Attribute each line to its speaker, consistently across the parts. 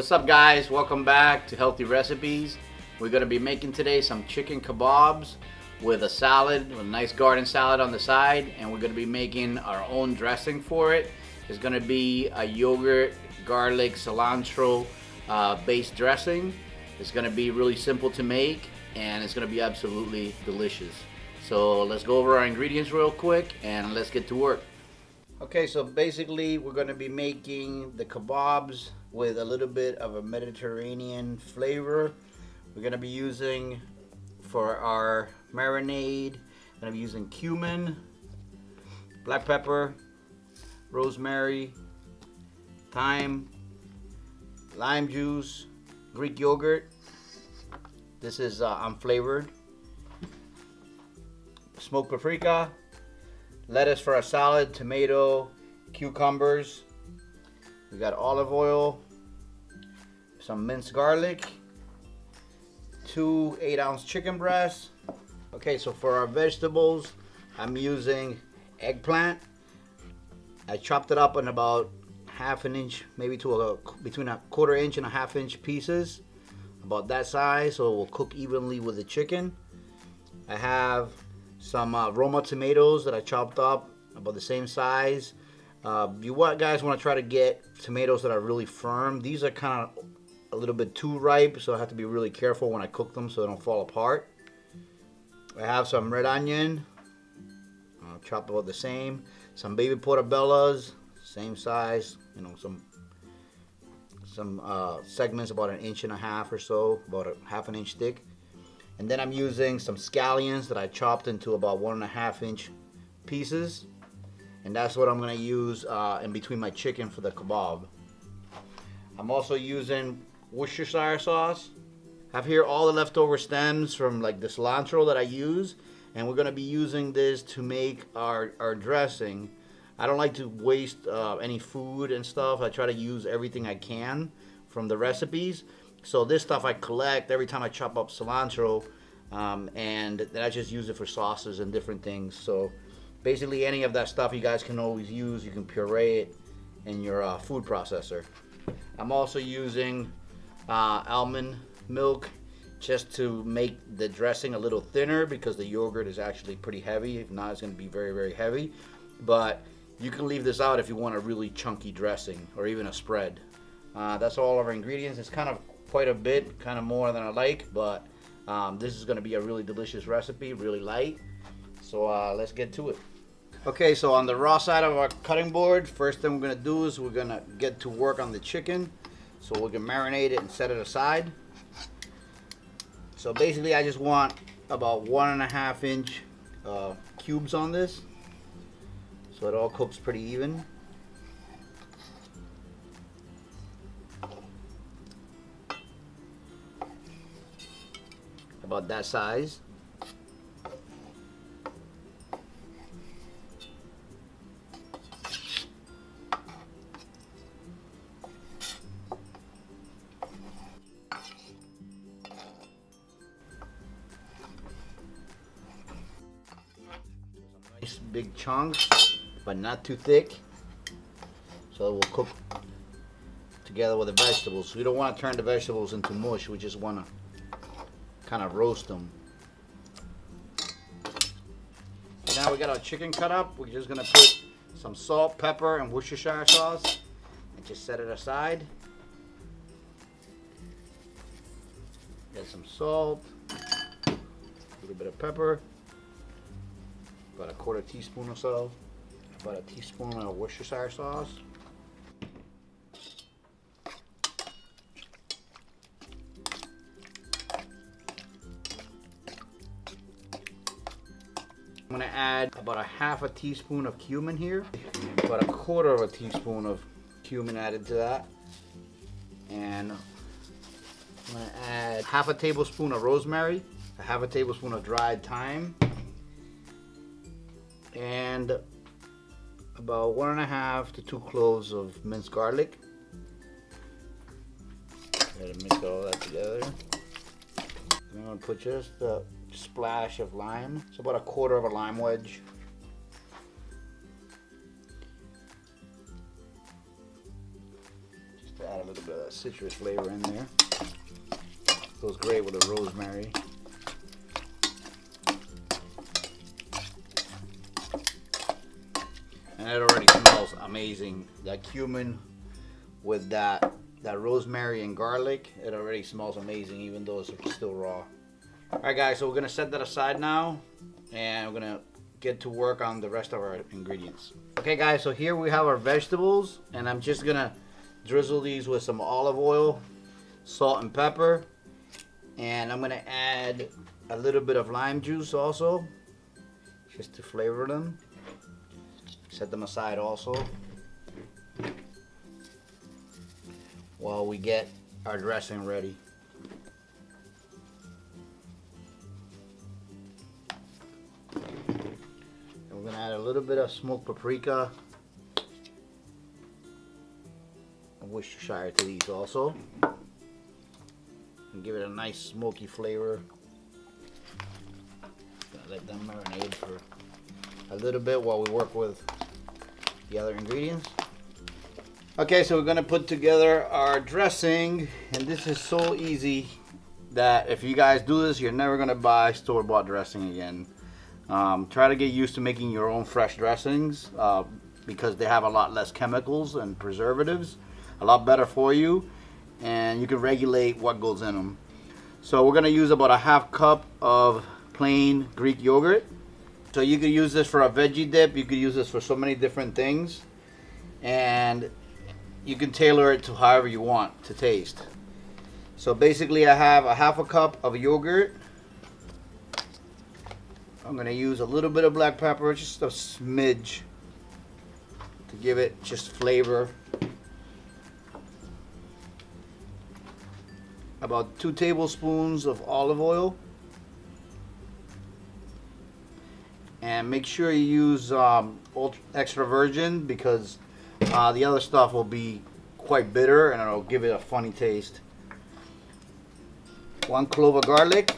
Speaker 1: What's up, guys? Welcome back to Healthy Recipes. We're going to be making today some chicken kebabs with a salad, with a nice garden salad on the side, and we're going to be making our own dressing for it. It's going to be a yogurt, garlic, cilantro based dressing. It's going to be really simple to make, and it's going to be absolutely delicious. So let's go over our ingredients real quick and let's get to work. Okay, so basically we're going to be making the kebabs with a little bit of a Mediterranean flavor. We're going to be using, for our marinade, we're going to be using cumin, black pepper, rosemary, thyme, lime juice, Greek yogurt. This is unflavored. Smoked paprika, lettuce for a salad, tomato, cucumbers. We got olive oil, some minced garlic, 2 8-ounce chicken breasts. Okay, so for our vegetables, I'm using eggplant. I chopped it up in about half an inch, maybe to between a quarter inch and a half inch pieces, about that size, so it will cook evenly with the chicken. I have some Roma tomatoes that I chopped up about the same size. Guys want to try to get tomatoes that are really firm. These are kind of a little bit too ripe, so I have to be really careful when I cook them so they don't fall apart. I have some red onion, chopped about the same. Some baby portobellos, same size. You know, some segments about 1.5 inches or so, about a half an inch thick. And then I'm using some scallions that I chopped into about 1.5 inch pieces. And that's what I'm going to use in between my chicken for the kebab. I'm also using Worcestershire sauce. I have here all the leftover stems from like the cilantro that I use. And we're going to be using this to make our dressing. I don't like to waste any food and stuff. I try to use everything I can from the recipes. So this stuff I collect every time I chop up cilantro, and then I just use it for sauces and different things. So basically any of that stuff you guys can always use. You can puree it in your food processor. I'm also using almond milk just to make the dressing a little thinner because the yogurt is actually pretty heavy. If not, it's going to be very, very heavy. But you can leave this out if you want a really chunky dressing or even a spread. That's all of our ingredients. It's kind of quite a bit, kind of more than I like, but this is going to be a really delicious recipe, really light. So let's get to it. Okay, so on the raw side of our cutting board, first thing we're going to do is we're going to get to work on the chicken so we can marinate it and set it aside. So basically I just want about 1.5 inch cubes on this so it all cooks pretty even. About that size. Nice big chunks, but not too thick, so it will cook together with the vegetables. So we don't want to turn the vegetables into mush. We just want to kind of roast them. So now we got our chicken cut up. We're just gonna put some salt, pepper, and Worcestershire sauce and just set it aside. Get some salt, a little bit of pepper, about a 1/4 teaspoon or so, about a teaspoon of Worcestershire sauce. I'm going to add about 1/2 teaspoon of cumin here, about 1/4 teaspoon of cumin added to that, and I'm going to add 1/2 tablespoon of rosemary, 1/2 tablespoon of dried thyme, and about 1.5 to 2 cloves of minced garlic. Gotta mix all that together. I'm going to put just a splash of lime. It's about 1/4 lime wedge. Just to Add a little bit of that citrus flavor in there. Goes great with the rosemary. And it already smells amazing. That cumin with that rosemary and garlic, it already smells amazing even though it's still raw. Alright guys, so we're gonna set that aside now and we're gonna get to work on the rest of our ingredients. Okay guys, so here we have our vegetables and I'm just gonna drizzle these with some olive oil, salt and pepper, and I'm gonna add a little bit of lime juice also, just to flavor them. Set them aside also while we get our dressing ready. And we're gonna add a little bit of smoked paprika and Worcestershire to these also, and give it a nice smoky flavor. Gonna let them marinate for a little bit while we work with the other ingredients. Okay, so we're gonna put together our dressing, and this is so easy that if you guys do this, you're never gonna buy store-bought dressing again. Try to get used to making your own fresh dressings because they have a lot less chemicals and preservatives, a lot better for you, and you can regulate what goes in them. So we're gonna use about a half cup of plain Greek yogurt. So you could use this for a veggie dip, you could use this for so many different things, and you can tailor it to however you want to taste. So basically I have a half a cup of yogurt. I'm gonna use a little bit of black pepper, just a smidge, to give it just flavor. About 2 tablespoons of olive oil. And make sure you use extra virgin because the other stuff will be quite bitter and it'll give it a funny taste. 1 clove of garlic.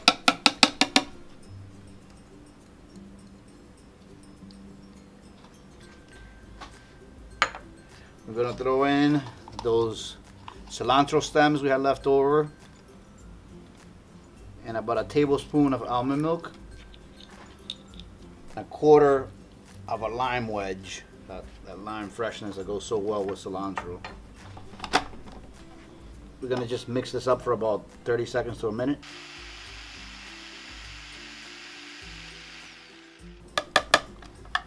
Speaker 1: We're gonna throw in those cilantro stems we had left over, and about a tablespoon of almond milk. A quarter of a lime wedge, that lime freshness that goes so well with cilantro. We're gonna just mix this up for about 30 seconds to a minute.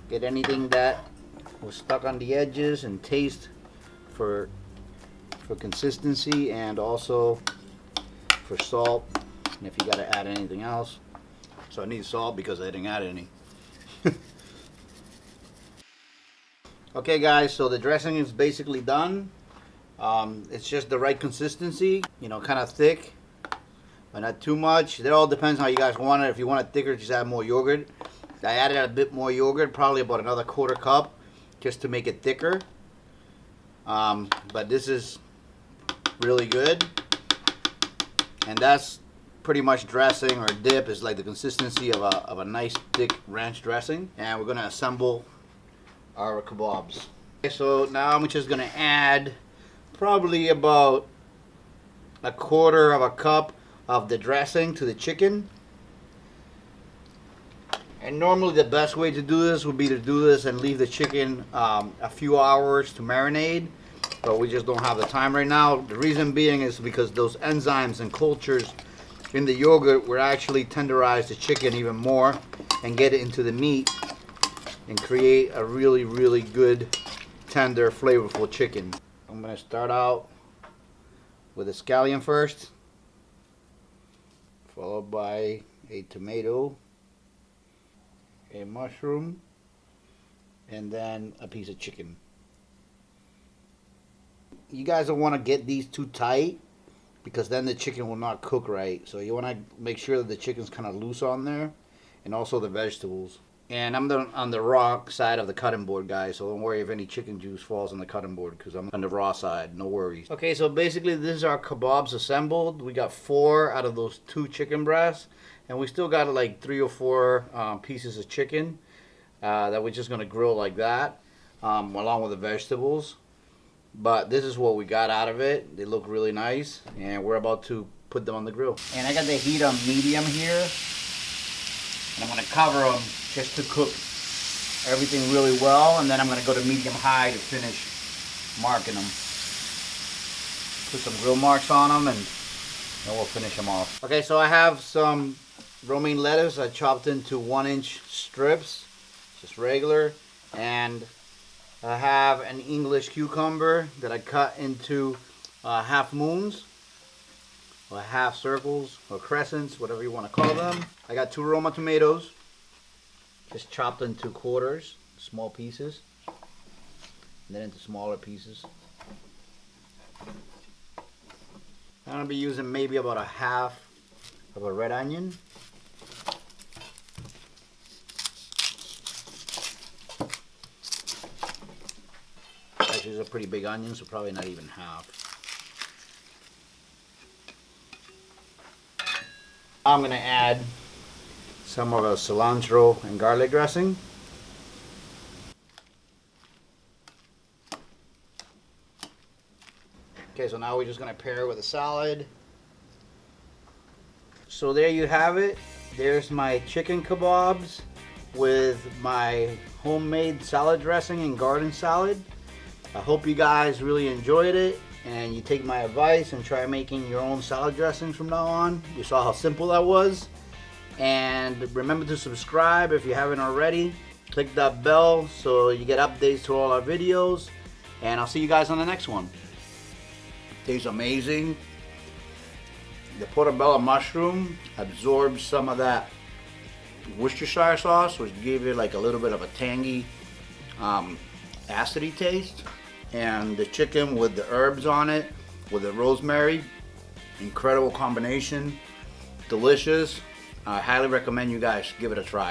Speaker 1: Get anything that was stuck on the edges and taste for consistency, and also for salt, and if you gotta add anything else. So I need salt because I didn't add any. Okay guys, so the dressing is basically done. It's just the right consistency, you know, kind of thick, but not too much. It all depends on how you guys want it. If you want it thicker, just add more yogurt. I added a bit more yogurt, probably about another quarter cup, just to make it thicker. But this is really good. And that's pretty much dressing or dip is like the consistency of a nice thick ranch dressing. And we're gonna assemble our kebabs. Okay, so now I'm just gonna add probably about a quarter of a cup of the dressing to the chicken. And normally the best way to do this would be to do this and leave the chicken a few hours to marinate, but we just don't have the time right now. The reason being is because those enzymes and cultures in the yogurt will actually tenderize the chicken even more and get it into the meat and create a really, really good, tender, flavorful chicken. I'm gonna start out with a scallion first, followed by a tomato, a mushroom, and then a piece of chicken. You guys don't want to get these too tight because then the chicken will not cook right. So you want to make sure that the chicken's kind of loose on there, and also the vegetables. And I'm on the raw side of the cutting board, guys, so don't worry if any chicken juice falls on the cutting board because I'm on the raw side, no worries. Okay, so basically this is our kebabs assembled. We got 4 out of those 2 chicken breasts, and we still got like 3 or 4 pieces of chicken that we're just gonna grill like that, along with the vegetables. but this is what we got out of it. They look really nice, and we're about to put them on the grill. And I got the heat on medium here, and I'm gonna cover them just to cook everything really well, and then I'm gonna go to medium high to finish marking them. Put some grill marks on them, and then we'll finish them off. Okay, so I have some romaine lettuce I chopped into 1-inch strips, just regular, and I have an English cucumber that I cut into half moons, or half circles, or crescents, whatever you want to call them. I got 2 Roma tomatoes, just chopped into quarters, small pieces, and then into smaller pieces. I'm going to be using maybe about a half of a red onion. Actually, it's a pretty big onion, so probably not even half. I'm going to add some of a cilantro and garlic dressing. Okay, so now we're just going to pair it with a salad. So there you have it. There's my chicken kebabs with my homemade salad dressing and garden salad. I hope you guys really enjoyed it, and you take my advice and try making your own salad dressings from now on. You saw how simple that was. And remember to subscribe if you haven't already. Click that bell so you get updates to all our videos. And I'll see you guys on the next one. Tastes amazing. The portobello mushroom absorbs some of that Worcestershire sauce, which gave it like a little bit of a tangy, acidy taste. And the chicken with the herbs on it, with the rosemary, incredible combination, delicious. I highly recommend you guys give it a try.